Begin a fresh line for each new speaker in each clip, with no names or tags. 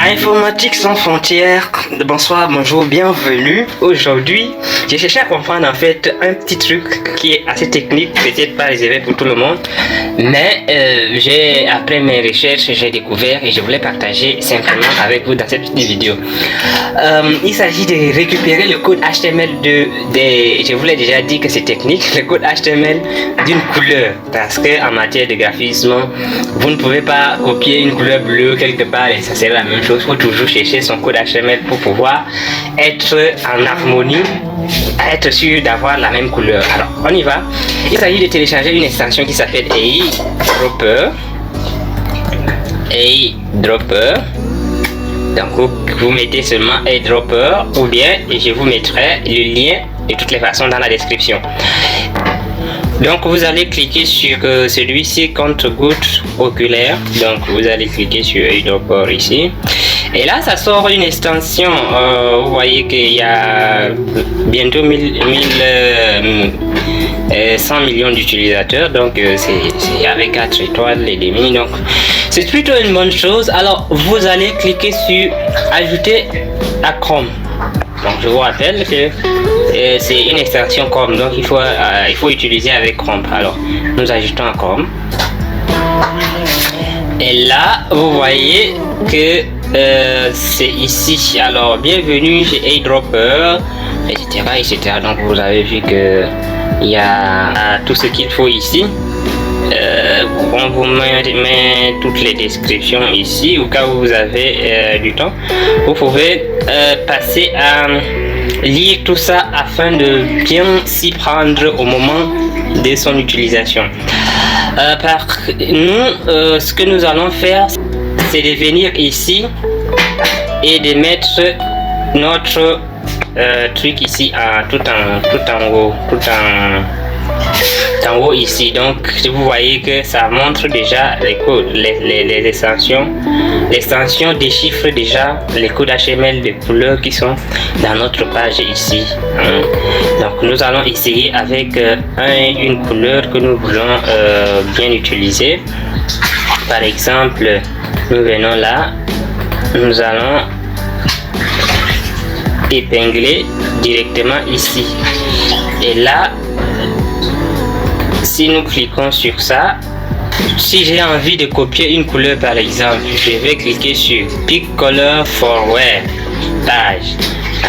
Informatique sans frontières, bonsoir, bonjour, bienvenue. Aujourd'hui, j'ai cherché à comprendre en fait un petit truc qui est assez technique, peut-être pas réservé pour tout le monde, mais après mes recherches, j'ai découvert et je voulais partager simplement avec vous dans cette petite vidéo. Il s'agit de récupérer le code HTML je vous l'ai déjà dit que c'est technique, le code HTML d'une couleur, parce que en matière de graphisme, vous ne pouvez pas copier une couleur bleue quelque part et ça serait la même chose. Il faut toujours chercher son code HTML pour pouvoir être en harmonie, être sûr d'avoir la même couleur. Alors, on y va. Il s'agit de télécharger une extension qui s'appelle Eyedropper. Donc, vous mettez seulement Eyedropper ou bien je vous mettrai le lien de toutes les façons dans la description. Donc vous allez cliquer sur celui-ci, compte-gouttes oculaire. Donc vous allez cliquer sur Eyedropper ici. Et là ça sort une extension. Vous voyez qu'il y a bientôt 100 millions d'utilisateurs. Donc c'est avec 4 étoiles et demi. Donc c'est plutôt une bonne chose. Alors vous allez cliquer sur ajouter à Chrome. Donc je vous rappelle que c'est une extension Chrome, donc il faut utiliser avec Chrome. Alors nous ajoutons à Chrome. Et là vous voyez que c'est ici. Alors bienvenue chez Eyedropper, etc. Donc vous avez vu que il y a tout ce qu'il faut ici. On vous met toutes les descriptions ici au cas où vous avez du temps. Vous pouvez passer à lire tout ça afin de bien s'y prendre au moment de son utilisation. Ce que nous allons faire, c'est de venir ici et de mettre notre truc ici tout en haut ici. Donc vous voyez que ça montre déjà les codes, les extensions. L'extension déchiffre déjà les codes HTML de couleurs qui sont dans notre page ici. Donc nous allons essayer avec une couleur que nous voulons bien utiliser. Par exemple, nous venons là, nous allons épingler directement ici. Et là, si nous cliquons sur ça, si j'ai envie de copier une couleur par exemple, je vais cliquer sur Pick Color for Web Page.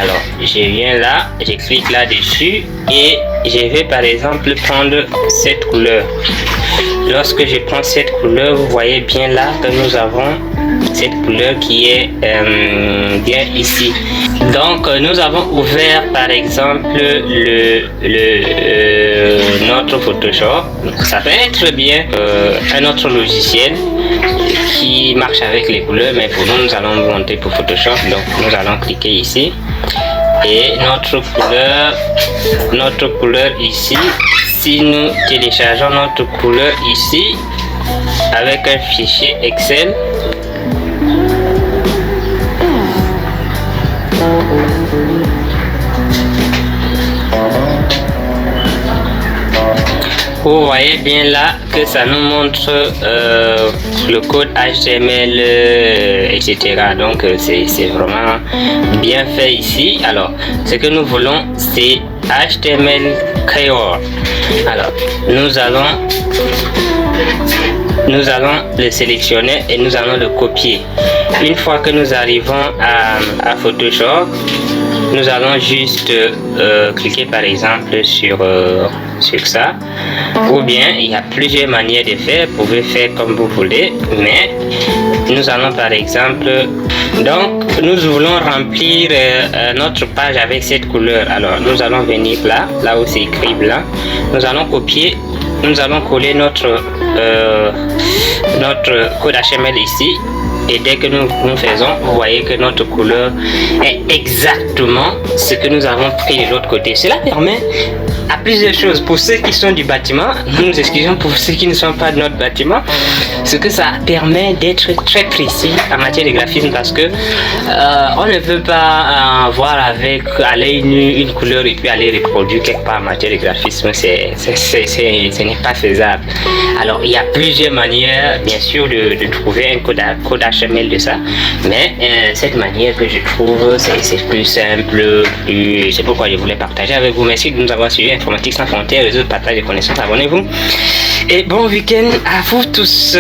Alors je viens là, je clique là dessus et je vais par exemple prendre cette couleur. Lorsque je prends cette couleur, vous voyez bien là que nous avons cette couleur qui est bien ici. Donc nous avons ouvert par exemple notre Photoshop. Ça peut être bien un autre logiciel qui marche avec les couleurs, mais pour nous, nous allons monter pour Photoshop. Donc nous allons cliquer ici et notre couleur ici. Si nous téléchargeons notre couleur ici avec un fichier Excel, vous voyez bien là que ça nous montre le code HTML, etc. Donc c'est vraiment bien fait ici. Alors ce que nous voulons, c'est HTML keyword. Alors nous allons le sélectionner et nous allons le copier. Une fois que nous arrivons à Photoshop, nous allons juste cliquer par exemple sur ça, ou bien il y a plusieurs manières de faire. Vous pouvez faire comme vous voulez, mais nous allons par exemple, donc nous voulons remplir notre page avec cette couleur. Alors nous allons venir là où c'est écrit blanc, nous allons copier, nous allons coller notre code HTML ici. Et dès que nous faisons, vous voyez que notre couleur est exactement ce que nous avons pris de l'autre côté. Cela permet à plusieurs choses. Pour ceux qui sont du bâtiment, nous nous excusons pour ceux qui ne sont pas de notre bâtiment, ce que ça permet d'être très précis en matière de graphisme parce que on ne peut pas voir avec à l'œil nu une couleur et puis aller reproduire quelque part en matière de graphisme, ce n'est pas faisable. Alors il y a plusieurs manières bien sûr de trouver un code HTML de ça, mais cette manière que je trouve c'est plus simple, c'est pourquoi je voulais partager avec vous. Merci de nous avoir suivis. Informatique sans frontières, réseau de partage de connaissances. Abonnez-vous et bon week-end à vous tous.